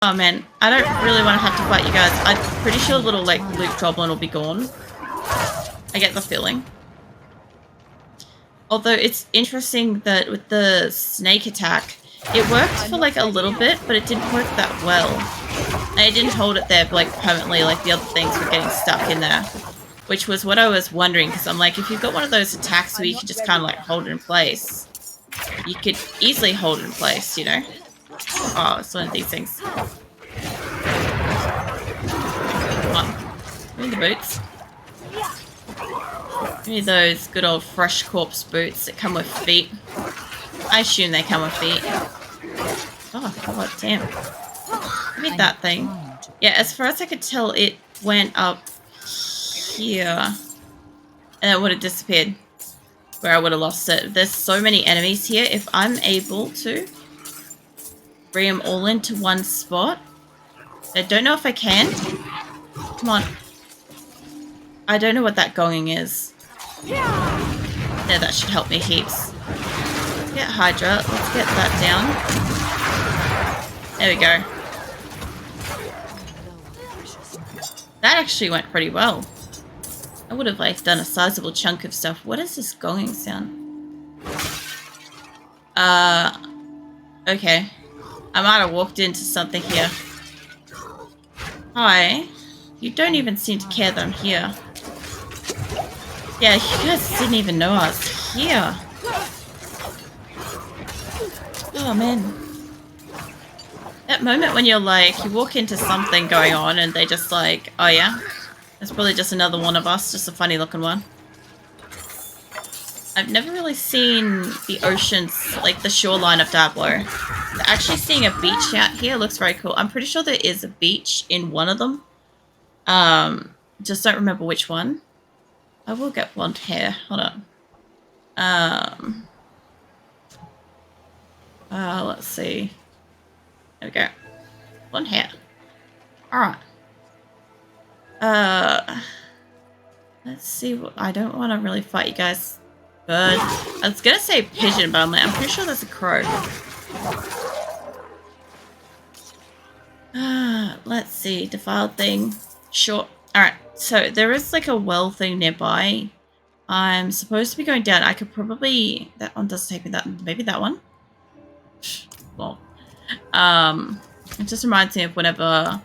Oh man, I don't really want to have to fight you guys. I'm pretty sure little like Luke Goblin will be gone. I get the feeling. Although it's interesting that with the snake attack, it worked for like a little bit, but it didn't work that well. And it didn't hold it there like permanently like the other things were getting stuck in there. Which was what I was wondering, because I'm like, if you've got one of those attacks where you can just kind of like hold it in place, you could easily hold it in place, you know? Oh, it's one of these things. Come on. Give me the boots. Give me those good old fresh corpse boots that come with feet. I assume they come with feet. Oh, god damn. Give me that thing. Yeah, as far as I could tell, it went up here. And it would have disappeared. Where I would have lost it. There's so many enemies here. If I'm able to bring them all into one spot. I don't know if I can. Come on. I don't know what that gonging is. Yeah, that should help me heaps. Let's get Hydra. Let's get that down. There we go. That actually went pretty well. I would have like done a sizable chunk of stuff. What is this gonging sound? Okay. I might have walked into something here. Hi. You don't even seem to care that I'm here. Yeah, you guys didn't even know I was here. Oh, man. That moment when you're like, you walk into something going on and they just like, oh yeah? It's probably just another one of us, just a funny looking one. I've never really seen the oceans, like the shoreline of Diablo. Actually seeing a beach out here looks very cool. I'm pretty sure there is a beach in one of them. Just don't remember which one. I will get blonde hair. Hold on. Let's see. There we go. Blonde hair. Alright. Let's see. I don't want to really fight you guys. Bird. I was gonna say pigeon, but I'm pretty sure that's a crow. Let's see. Defiled thing. Sure. Alright. So there is like a well thing nearby. I'm supposed to be going down. I could probably... That one does take me that... Maybe that one? Well. It just reminds me of whenever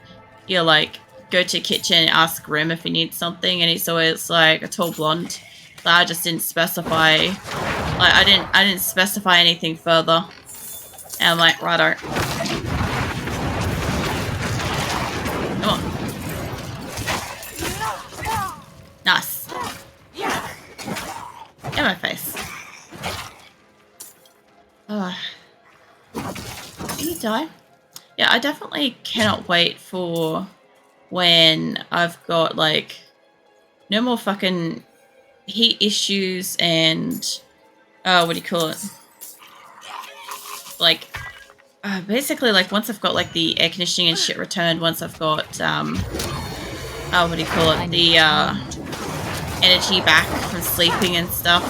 you like go to a kitchen and ask Grim if he needs something, and he's always like a tall blonde. But I just didn't specify. Like I didn't specify anything further. And I'm like, righto. Come on. Nice. In my face. Oh. Did he die? Yeah, I definitely cannot wait for when I've got, like, no more fucking heat issues and, what do you call it? Like, basically, like, once I've got, like, the air conditioning and shit returned, once I've got, what do you call it? The, energy back from sleeping and stuff.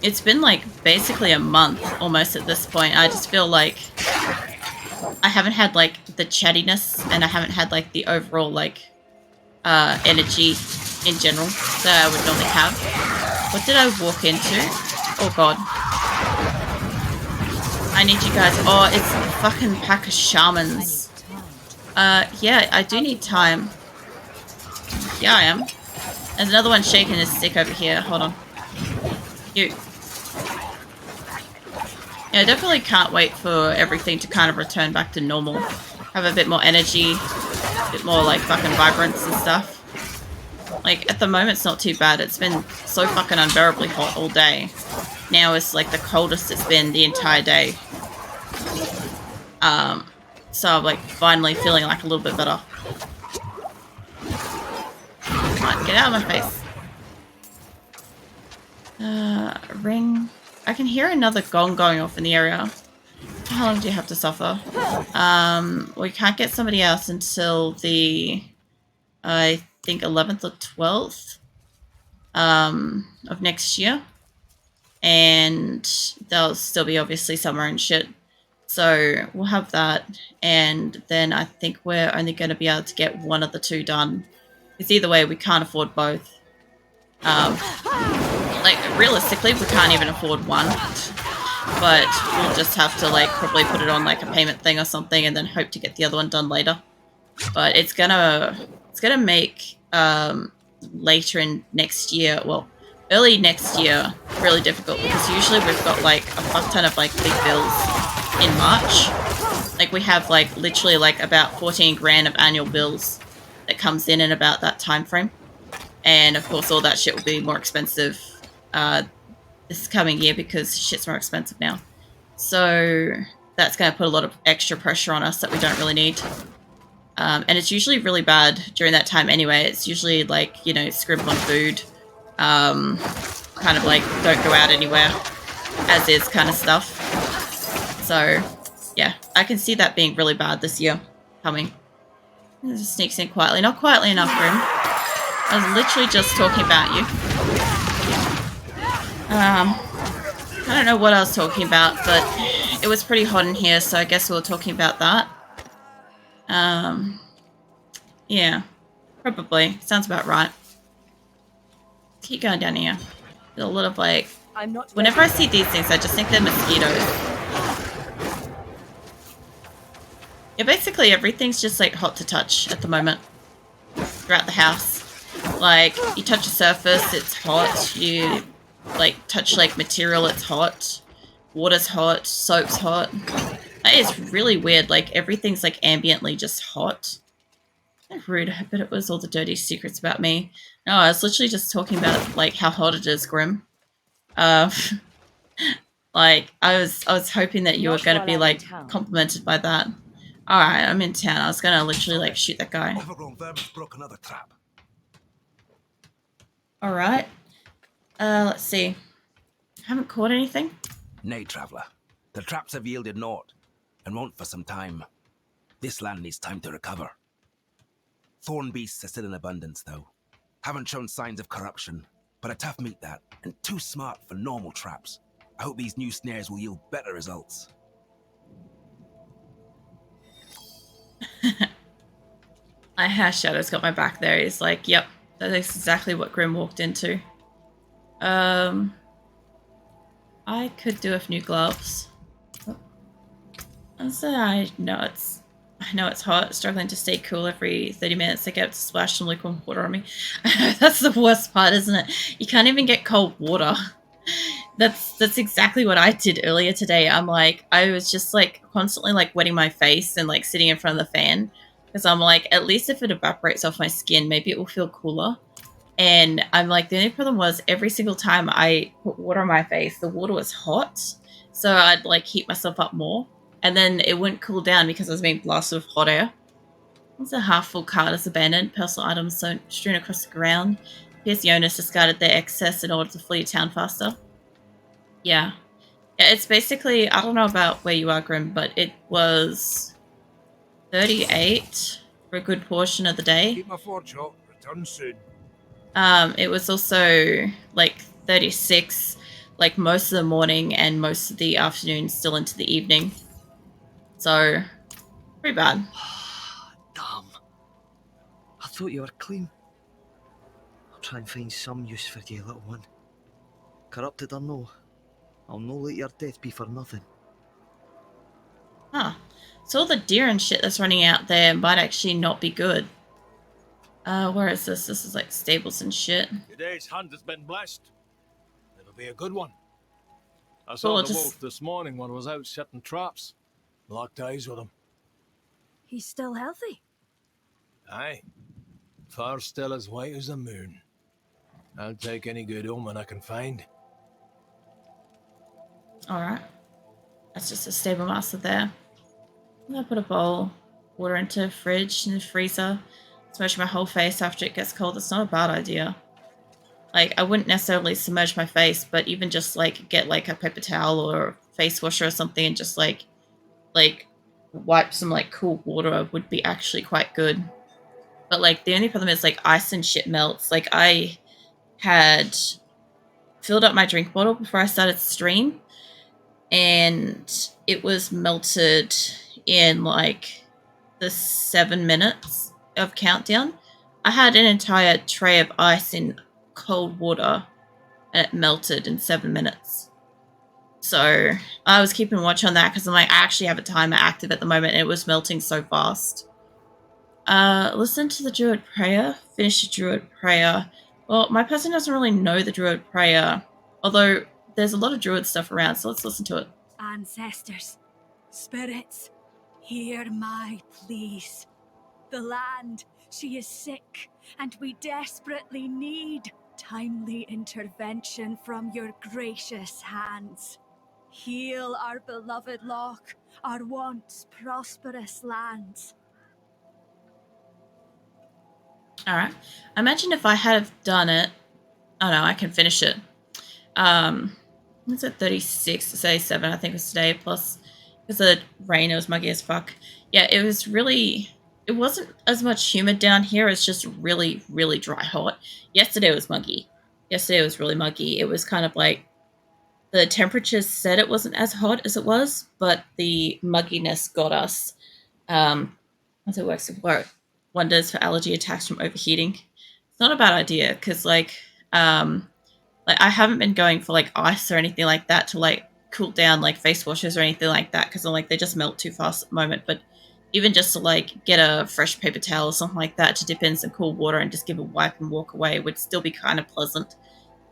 It's been like basically a month almost at this point. I just feel like I haven't had like the chattiness and I haven't had like the overall like energy in general that I would normally have. What did I walk into? Oh god. I need you guys. Oh, it's a fucking pack of shamans. Yeah, I do need time. Yeah, I am. There's another one shaking his stick over here. Hold on. You. Yeah, I definitely can't wait for everything to kind of return back to normal. Have a bit more energy. A bit more, like, fucking vibrance and stuff. Like, at the moment, it's not too bad. It's been so fucking unbearably hot all day. Now it's, like, the coldest it's been the entire day. So I'm, like, finally feeling, like, a little bit better. Come on, get out of my face. Ring. I can hear another gong going off in the area. How long do you have to suffer? We can't get somebody else until the, I think 11th or 12th, of next year. And they'll still be obviously summer and shit. So we'll have that, and then I think we're only going to be able to get one of the two done. Because either way, we can't afford both. Like, realistically, we can't even afford one. But we'll just have to, like, probably put it on, like, a payment thing or something and then hope to get the other one done later. But it's gonna make later in next year, well, early next year, really difficult, because usually we've got, like, a fuck ton of, like, big bills in March. Like, we have, like, literally, like, about 14 grand of annual bills that comes in about that time frame. And, of course, all that shit will be more expensive this coming year because shit's more expensive now. So that's going to put a lot of extra pressure on us that we don't really need. And it's usually really bad during that time anyway. It's usually like, you know, scrimp on food, kind of like don't go out anywhere, as is kind of stuff. So, yeah, I can see that being really bad this year coming. It just sneaks in quietly. Not quietly enough, Grim. I was literally just talking about you. I don't know what I was talking about, but it was pretty hot in here, so I guess we were talking about that. Yeah, probably. Sounds about right. Keep going down here. There's a lot of, like... Whenever I see these things, I just think they're mosquitoes. Yeah, basically everything's just, like, hot to touch at the moment. Throughout the house. Like, you touch a surface, it's hot. You, like, touch, like, material, it's hot. Water's hot. Soap's hot. That is really weird. Like, everything's, like, ambiently just hot. Rude. I bet it was all the dirty secrets about me. No, I was literally just talking about, like, how hot it is, Grim. Like, I was hoping that you were going to be, like, complimented by that. Alright, I'm in town. I was going to literally, like, shoot that guy. Alright. Let's see. Haven't caught anything? Nay, traveller. The traps have yielded naught, and won't for some time. This land needs time to recover. Thorn beasts are still in abundance, though. Haven't shown signs of corruption, but a tough meat that, and too smart for normal traps. I hope these new snares will yield better results. I Hash Shadow's got my back there. He's like, yep, that is exactly what Grim walked into. I could do with new gloves. I know it's hot. Struggling to stay cool every 30 minutes. I get to splash some liquid water on me. That's the worst part, isn't it? You can't even get cold water. That's exactly what I did earlier today. I'm like, I was just like constantly like wetting my face and like sitting in front of the fan because I'm like, at least if it evaporates off my skin, maybe it will feel cooler. And I'm like, the only problem was every single time I put water on my face, the water was hot. So I'd like heat myself up more. And then it wouldn't cool down because I was being blasted with hot air. It's a half-full cart is abandoned. Personal items strewn across the ground. Here's the owners discarded their excess in order to flee town faster. Yeah. It's basically, I don't know about where you are, Grim, but it was 38 for a good portion of the day. Keep my fort shut. Return soon. It was also like 36 like most of the morning and most of the afternoon, still into the evening. So, pretty bad. Damn. I thought you were clean. I'll try and find some use for you, little one. Corrupted or no, I'll no let your death be for nothing. Huh. So all the deer and shit that's running out there might actually not be good. Where is this? This is like stables and shit. Today's hunt has been blessed. It'll be a good one. I saw the wolf this morning when I was out setting traps. Locked eyes with him. He's still healthy? Aye. Far still as white as the moon. I'll take any good omen I can find. Alright. That's just a stable master there. I'm gonna put a bowl, water into the fridge and the freezer. Submerge my whole face after it gets cold. It's not a bad idea. Like, I wouldn't necessarily submerge my face, but even just like get like a paper towel or a face washer or something and just like wipe some like cool water would be actually quite good. But like the only problem is like ice and shit melts. Like I had filled up my drink bottle before I started to stream, and it was melted in like the 7 minutes of countdown. I had an entire tray of ice in cold water and it melted in 7 minutes. So I was keeping watch on that because I'm like, I actually have a timer active at the moment and it was melting so fast. Listen to the Druid Prayer. Finish the Druid Prayer. Well, my person doesn't really know the Druid Prayer, although there's a lot of Druid stuff around, so let's listen to it. Ancestors, spirits, hear my pleas. The land, she is sick, and we desperately need timely intervention from your gracious hands. Heal our beloved Loch, our once prosperous lands. Alright. Imagine if I had done it. Oh no, I can finish it. It's at 36 to 37, I think it was today, plus because the rain, it was muggy as fuck. Yeah, it was really, it wasn't as much humid down here, it's just really, really dry hot. Yesterday was muggy. Yesterday was really muggy. It was kind of like, the temperatures said it wasn't as hot as it was, but the mugginess got us. As it works with wonders for allergy attacks from overheating. It's not a bad idea, because like I haven't been going for like ice or anything like that to like cool down like face washes or anything like that because I'm like they just melt too fast at the moment. But even just to like get a fresh paper towel or something like that to dip in some cool water and just give a wipe and walk away would still be kind of pleasant.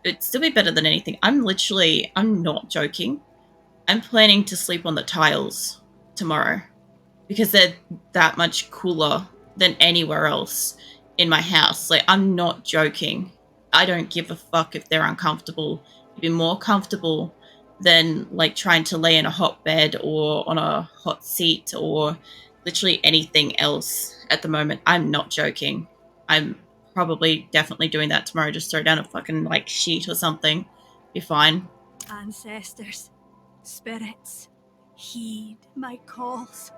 It'd still be better than anything. I'm not joking. I'm planning to sleep on the tiles tomorrow because they're that much cooler than anywhere else in my house. Like, I'm not joking. I don't give a fuck if they're uncomfortable. It'd be more comfortable than like trying to lay in a hot bed or on a hot seat or literally anything else at the moment. I'm not joking. I'm probably definitely doing that tomorrow. Just throw down a fucking like sheet or something. Be fine. Ancestors, spirits, heed my calls.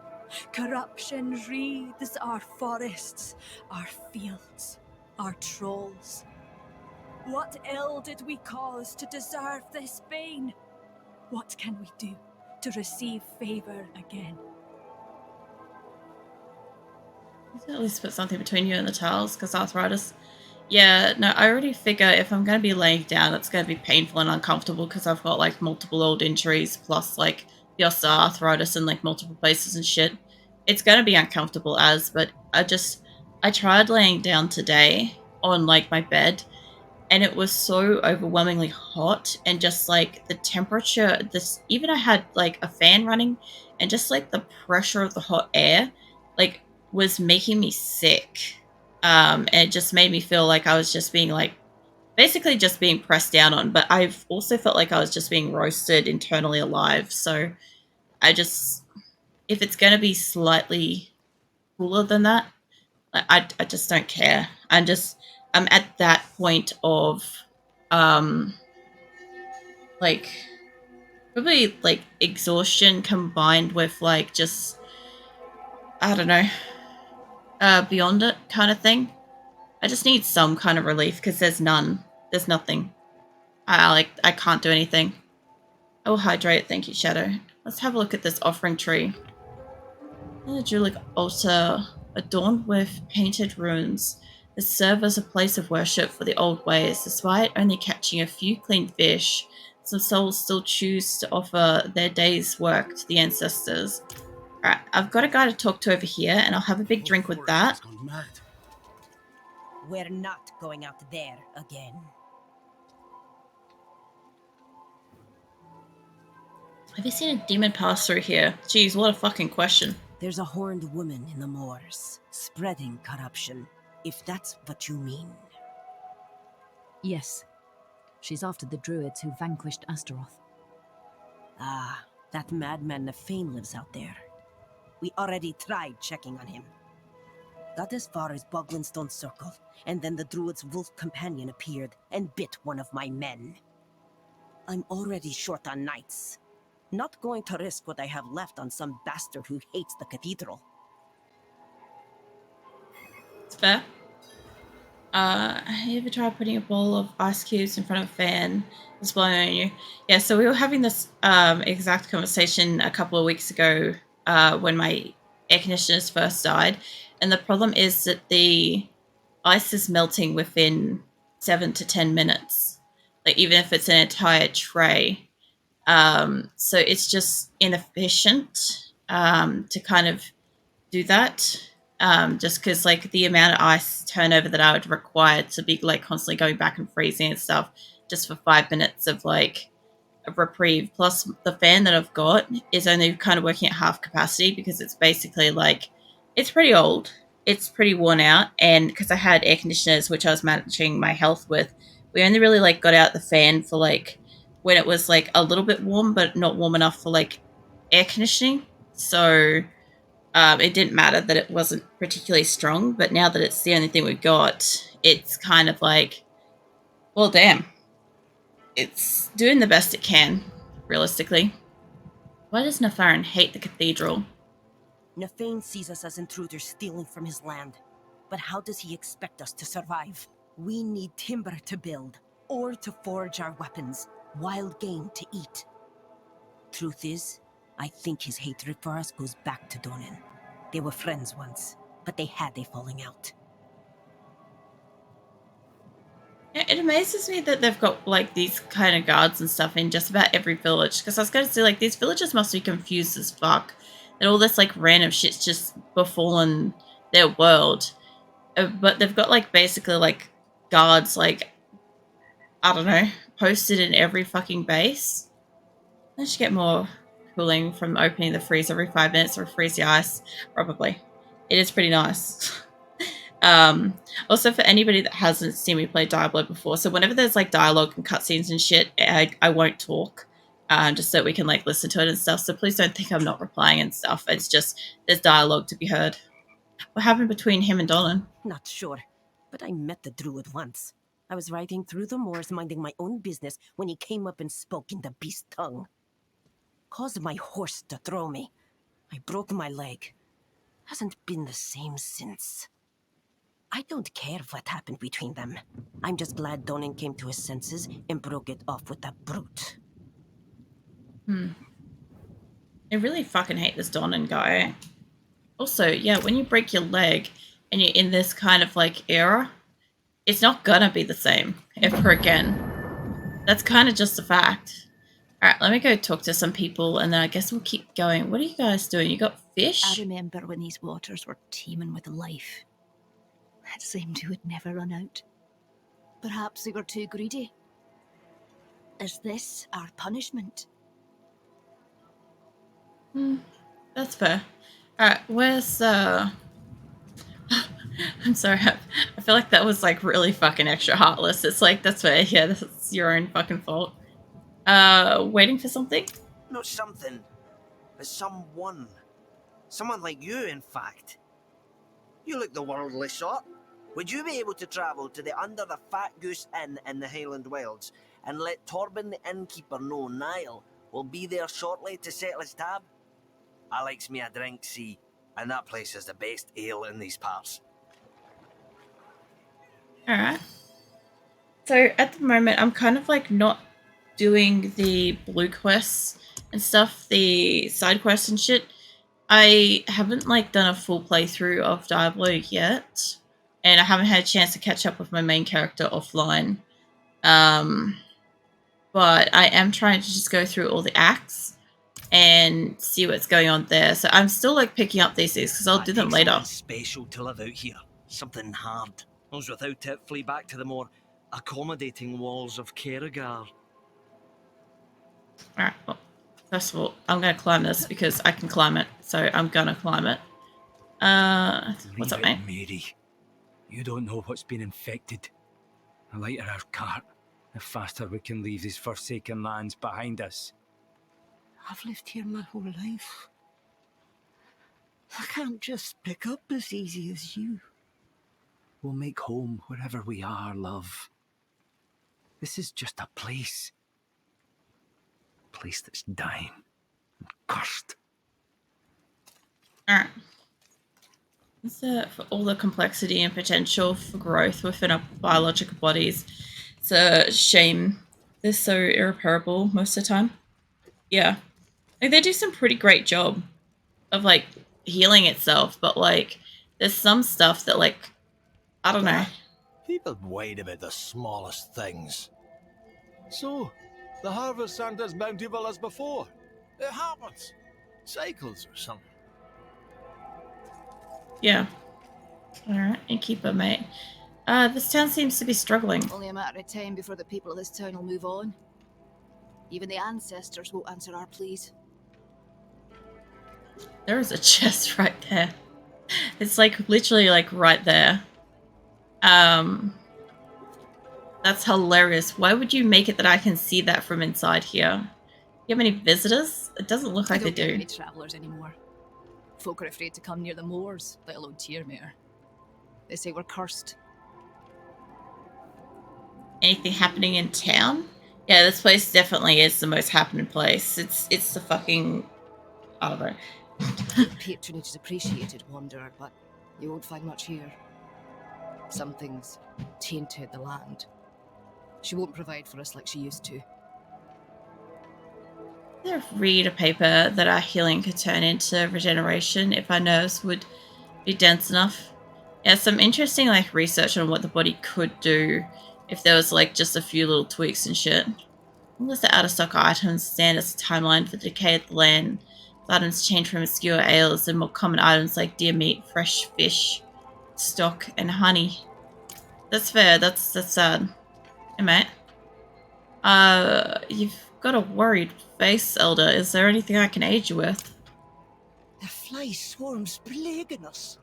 Corruption wreathes our forests, our fields, our trolls. What ill did we cause to deserve this bane? What can we do to receive favor again? At least put something between you and the tiles, because arthritis. Yeah, no, I already figure if I'm going to be laying down, it's going to be painful and uncomfortable because I've got like multiple old injuries plus like the osteoarthritis in like multiple places and shit. It's going to be uncomfortable but I tried laying down today on like my bed and it was so overwhelmingly hot and just like the temperature, even I had like a fan running and just like the pressure of the hot air, like was making me sick. And it just made me feel like I was just being like basically just being pressed down on, but I've also felt like I was just being roasted internally alive. So if it's going to be slightly cooler than that, I just don't care. I'm at that point of, um, like, probably like exhaustion combined with like just, I don't know, beyond it kind of thing. I just need some kind of relief because there's none. There's nothing. I can't do anything. I will hydrate. Thank you, Shadow. Let's have a look at this offering tree. A Druidic altar adorned with painted runes that serve as a place of worship for the old ways. Despite only catching a few clean fish, some souls still choose to offer their day's work to the ancestors. Alright, I've got a guy to talk to over here, and I'll have a big drink with that. We're not going out there again. Have you seen a demon pass through here? Jeez, what a fucking question. There's a horned woman in the moors, spreading corruption, if that's what you mean. Yes. She's after the druids who vanquished Astaroth. Ah, that madman Nefane lives out there. We already tried checking on him. Got as far as Boglinstone Circle, and then the druid's wolf companion appeared and bit one of my men. I'm already short on knights. Not going to risk what I have left on some bastard who hates the cathedral. It's fair. Have you ever tried putting a bowl of ice cubes in front of a fan that's blowing on you? Yeah, so we were having this exact conversation a couple of weeks ago when my air conditioners first died. And the problem is that the ice is melting within 7 to 10 minutes, like even if it's an entire tray. So it's just inefficient to kind of do that. Just because like the amount of ice turnover that I would require to be like constantly going back and freezing and stuff just for 5 minutes of like a reprieve. Plus the fan that I've got is only kind of working at half capacity because it's basically like it's pretty old. It's pretty worn out, and because I had air conditioners which I was managing my health with, we only really like got out the fan for like when it was like a little bit warm but not warm enough for like air conditioning. So it didn't matter that it wasn't particularly strong, but now that it's the only thing we've got, it's kind of like, well, damn, it's doing the best it can, realistically. Why does Nafaran hate the cathedral? Nefane sees us as intruders stealing from his land. But how does he expect us to survive? We need timber to build, ore to forge our weapons, wild game to eat. Truth is, I think his hatred for us goes back to Donan. They were friends once, but they had a falling out. It amazes me that they've got like these kind of guards and stuff in just about every village. Because I was going to say, like, these villages must be confused as fuck. That all this like random shit's just befallen their world. But they've got like basically like guards, like, I don't know, posted in every fucking base. I should get more cooling from opening the freeze every 5 minutes or freeze the ice. Probably. It is pretty nice. Also, for anybody that hasn't seen me play Diablo before, so whenever there's like dialogue and cutscenes and shit, I won't talk, just so we can like listen to it and stuff. So please don't think I'm not replying and stuff. It's just there's dialogue to be heard. What happened between him and Dolan? Not sure, but I met the druid once. I was riding through the moors minding my own business when he came up and spoke in the beast tongue. Caused my horse to throw me. I broke my leg. Hasn't been the same since. I don't care what happened between them. I'm just glad Donan came to his senses and broke it off with that brute. I really fucking hate this Donan guy. Also, yeah, when you break your leg and you're in this kind of like era, it's not gonna be the same ever again. That's kind of just a fact. Alright, let me go talk to some people and then I guess we'll keep going. What are you guys doing? You got fish? I remember when these waters were teeming with life. It seemed you would never run out. Perhaps we were too greedy. Is this our punishment? That's fair. Alright, where's I'm sorry, I feel like that was like really fucking extra heartless. It's like, that's fair, yeah, that's your own fucking fault. Waiting for something? Not something, but someone. Someone like you, in fact. You look the worldly sort. Would you be able to travel to the Under the Fat Goose Inn in the Highland Wilds and let Torben the innkeeper know Niall will be there shortly to settle his tab? I likes me a drink, see, and that place has the best ale in these parts. Alright. So at the moment, I'm kind of like not doing the blue quests and stuff, the side quests and shit. I haven't like done a full playthrough of Diablo yet, and I haven't had a chance to catch up with my main character offline. But I am trying to just go through all the acts and see what's going on there. So I'm still like picking up these things because I'll do them later. Something special to live out here. Something hard. Those without it flee back to the more accommodating walls of Kerrigar. Alright, well, first of all, I'm going to climb this because I can climb it. So I'm going to climb it. What's up, mate? Mary. You don't know what's been infected. The lighter our cart, the faster we can leave these forsaken lands behind us. I've lived here my whole life. I can't just pick up as easy as you. We'll make home wherever we are, love. This is just a place. A place that's dying and cursed. Alright. Is it for all the complexity and potential for growth within our biological bodies? It's a shame they're so irreparable most of the time. Yeah. Like, they do some pretty great job of, like, healing itself, but, like, there's some stuff that, like, I don't know. People worried about the smallest things. So, the harvest aren't as bountiful as before. It happens. Cycles or something. Yeah. Alright, and keep it, mate. This town seems to be struggling. Only a matter of time before the people of this town will move on. Even the ancestors won't answer our pleas. There is a chest right there. It's, like, literally, like, right there. That's hilarious. Why would you make it that I can see that from inside here? You have any visitors? It doesn't look like they don't get do. many travellers anymore. Folk are afraid to come near the moors, let alone Tyrmere. They say we're cursed. Anything happening in town? Yeah, this place definitely is the most happening place. It's the fucking, I don't know. Patronage is appreciated, Wanderer, but you won't find much here. Something's tainted the land. She won't provide for us like she used to. Read a paper that our healing could turn into regeneration if our nerves would be dense enough. Yeah, some interesting, like, research on what the body could do if there was, like, just a few little tweaks and shit. Unless the out-of-stock items stand as a timeline for the decay of the land. The items change from obscure ales and more common items like deer meat, fresh fish, stock, and honey. That's fair. That's sad. Hey, mate. You've got a worried face, Elder. Is there anything I can aid you with? The fly swarm's plaguing us.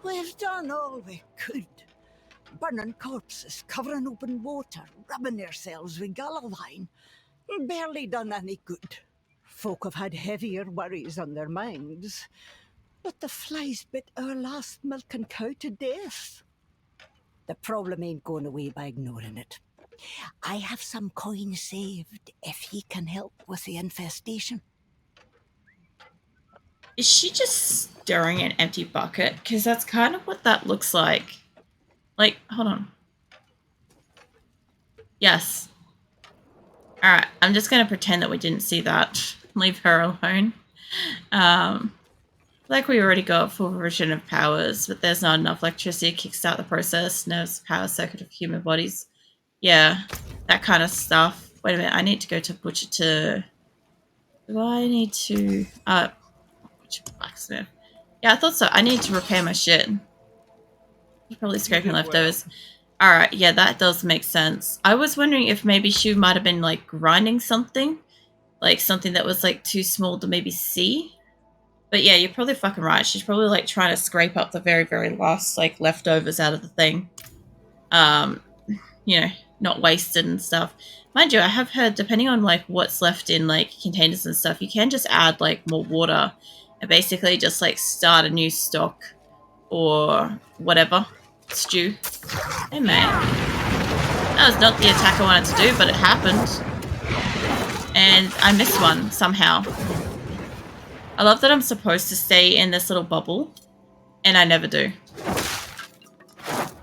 We've done all we could. Burning corpses, covering open water, rubbing ourselves with gallowine. Barely done any good. Folk have had heavier worries on their minds. But the flies bit our last milking cow to death. The problem ain't going away by ignoring it. I have some coin saved if he can help with the infestation. Is she just stirring an empty bucket? Because that's kind of what that looks like. Like, hold on. Yes. Alright, I'm just going to pretend that we didn't see that. Leave her alone. Like we already got full version of powers, but there's not enough electricity to kickstart the process. Nerves, power circuit of human bodies. Yeah, that kind of stuff. Wait a minute, I need to go to butcher to... Do I need to... butcher blacksmith. Yeah, I thought so. I need to repair my shit. Probably scraping leftovers. Alright, yeah, that does make sense. I was wondering if maybe she might have been, like, grinding something. Like, something that was, like, too small to maybe see. But yeah, you're probably fucking right. She's probably, like, trying to scrape up the very, very last, like, leftovers out of the thing. You know, not wasted and stuff. Mind you, I have heard, depending on, like, what's left in, like, containers and stuff, you can just add, like, more water and basically just, like, start a new stock or whatever. Stew. Hey, mate. That was not the attack I wanted to do, but it happened. And I missed one, somehow. I love that I'm supposed to stay in this little bubble, and I never do. Is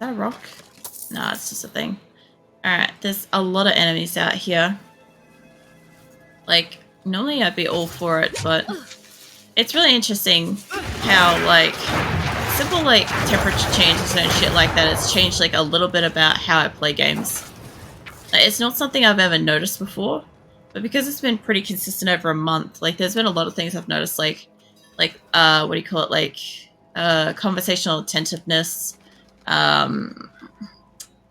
that a rock? Nah, it's just a thing. Alright, there's a lot of enemies out here. Like, normally I'd be all for it, but it's really interesting how, like, simple, like, temperature changes and shit like that, it's changed, like, a little bit about how I play games. Like, it's not something I've ever noticed before, but because it's been pretty consistent over a month, like, there's been a lot of things I've noticed, like, what do you call it, like, conversational attentiveness,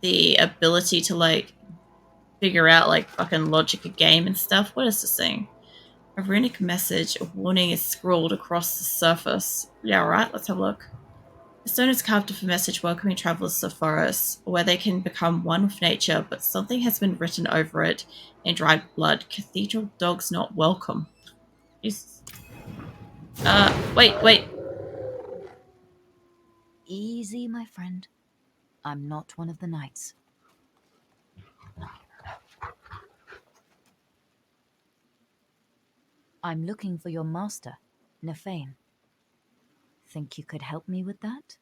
the ability to, like, figure out, like, fucking logic of game and stuff. What is this thing? A runic message, a warning is scrawled across the surface. Yeah, right, let's have a look. The stone is carved with a message welcoming travelers to the forest, where they can become one with nature, but something has been written over it in dried blood. Cathedral dogs not welcome. Jesus. Wait. Easy, my friend. I'm not one of the knights. I'm looking for your master, Nefane. think you could help me with that?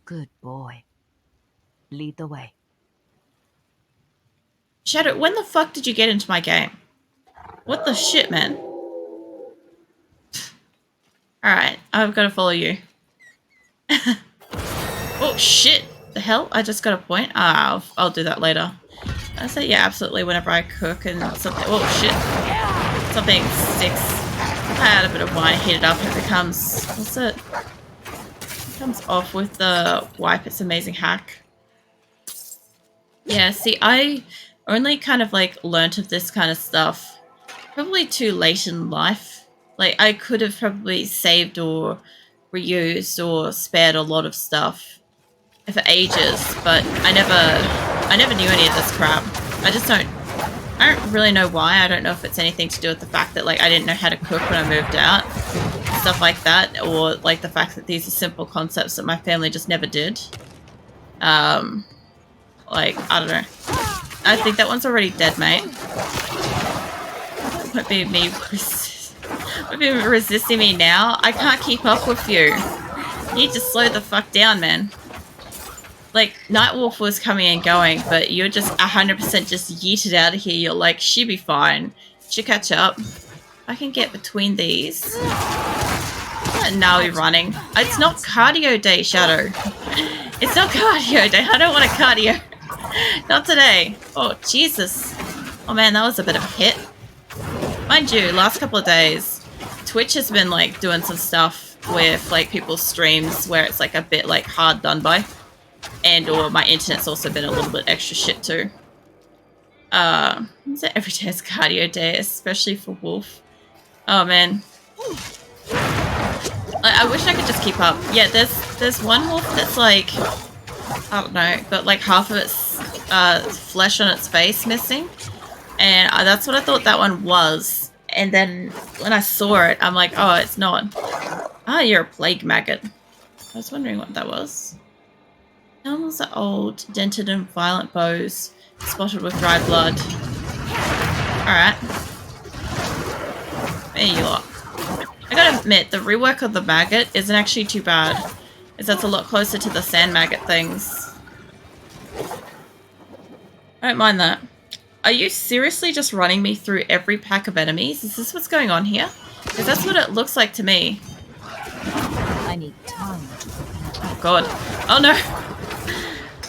Good boy. Lead the way. Shadow, when the fuck did you get into my game? What the shit, man? Alright, I've got to follow you. Oh, shit. The hell? I just got a point? Ah, I'll do that later. I say, yeah, absolutely, whenever I cook and something... Oh, shit. Something sticks. I add a bit of wine, heat it up, and it becomes... What's it? It comes off with the wipe. It's an amazing hack. Yeah, see, I only kind of, like, learnt of this kind of stuff probably too late in life. Like, I could have probably saved or reused or spared a lot of stuff for ages, but I never knew any of this crap. I don't really know why. I don't know if it's anything to do with the fact that, like, I didn't know how to cook when I moved out, stuff like that, or, like, the fact that these are simple concepts that my family just never did. Like, I don't know. I think that one's already dead, mate. Might be me resisting me now. I can't keep up with you. You need to slow the fuck down, man. Like, Nightwolf was coming and going, but you're just 100% just yeeted out of here. You're like, she'll be fine. She'll catch up. I can get between these. Now we're running. It's not cardio day, Shadow. It's not cardio day. I don't want a cardio. Not today. Oh, Jesus. Oh, man, that was a bit of a hit. Mind you, last couple of days, Twitch has been, like, doing some stuff with, like, people's streams where it's, like, a bit, like, hard done by. And or my internet's also been a little bit extra shit too. So every day is cardio day, especially for Wolf. Oh man. I wish I could just keep up. Yeah, there's one wolf that's like, I don't know, got like half of its flesh on its face missing. And that's what I thought that one was. And then when I saw it, I'm like, oh, it's not. Ah, you're a plague maggot. I was wondering what that was. Helmets are old, dented and violent bows, spotted with dry blood. Alright. There you are. I gotta admit, the rework of the maggot isn't actually too bad, as that's a lot closer to the sand maggot things. I don't mind that. Are you seriously just running me through every pack of enemies? Is this what's going on here? Because that's what it looks like to me. I need time. Oh god. Oh no!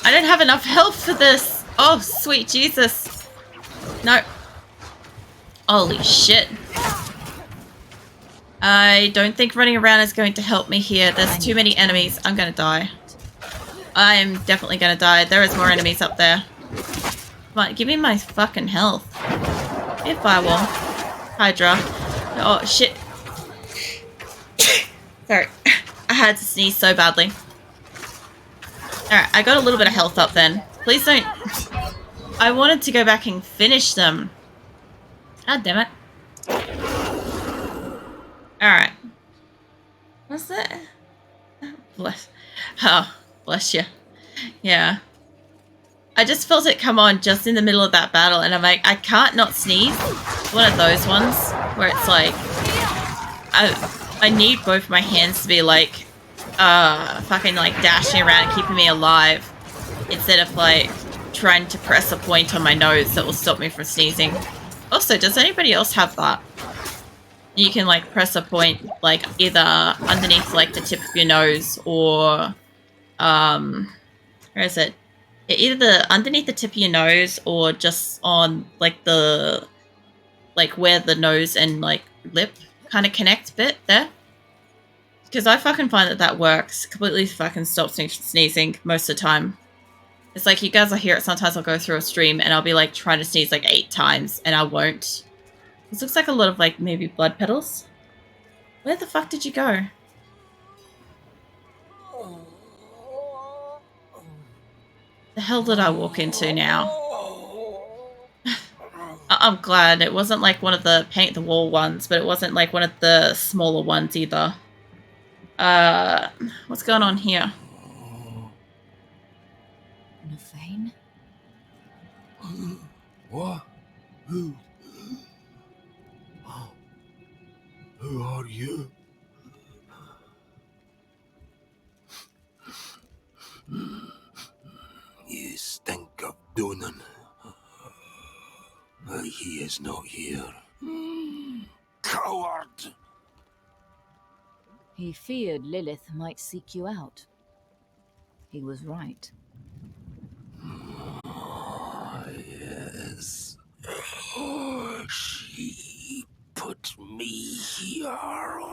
I don't have enough health for this. Oh, sweet Jesus. No. Holy shit. I don't think running around is going to help me here. There's too many enemies. I'm going to die. I am definitely going to die. There is more enemies up there. Come on, give me my fucking health. Be a firewall. Hydra. Oh, shit. Sorry. I had to sneeze so badly. Alright, I got a little bit of health up then. Please don't... I wanted to go back and finish them. God damn it. Alright. What's that? Bless... Oh, bless you. Yeah. I just felt it come on just in the middle of that battle, and I'm like, I can't not sneeze. One of those ones where it's like... I need both my hands to be like... fucking like dashing around and keeping me alive instead of like trying to press a point on my nose that will stop me from sneezing. Also, does anybody else have that? You can like press a point like either underneath like the tip of your nose or where is it? Either underneath the tip of your nose or just on like the where the nose and like lip kind of connect bit there. Because I fucking find that works. Completely fucking stops me from sneezing most of the time. It's like you guys will hear it sometimes. I'll go through a stream and I'll be like trying to sneeze like 8 times and I won't. This looks like a lot of like maybe blood petals. Where the fuck did you go? The hell did I walk into now? I'm glad it wasn't like one of the paint the wall ones, but it wasn't like one of the smaller ones either. What's going on here? Navane? What? Who? are you? You stink of Donan. He is not here. Coward! He feared Lilith might seek you out. He was right. Yes.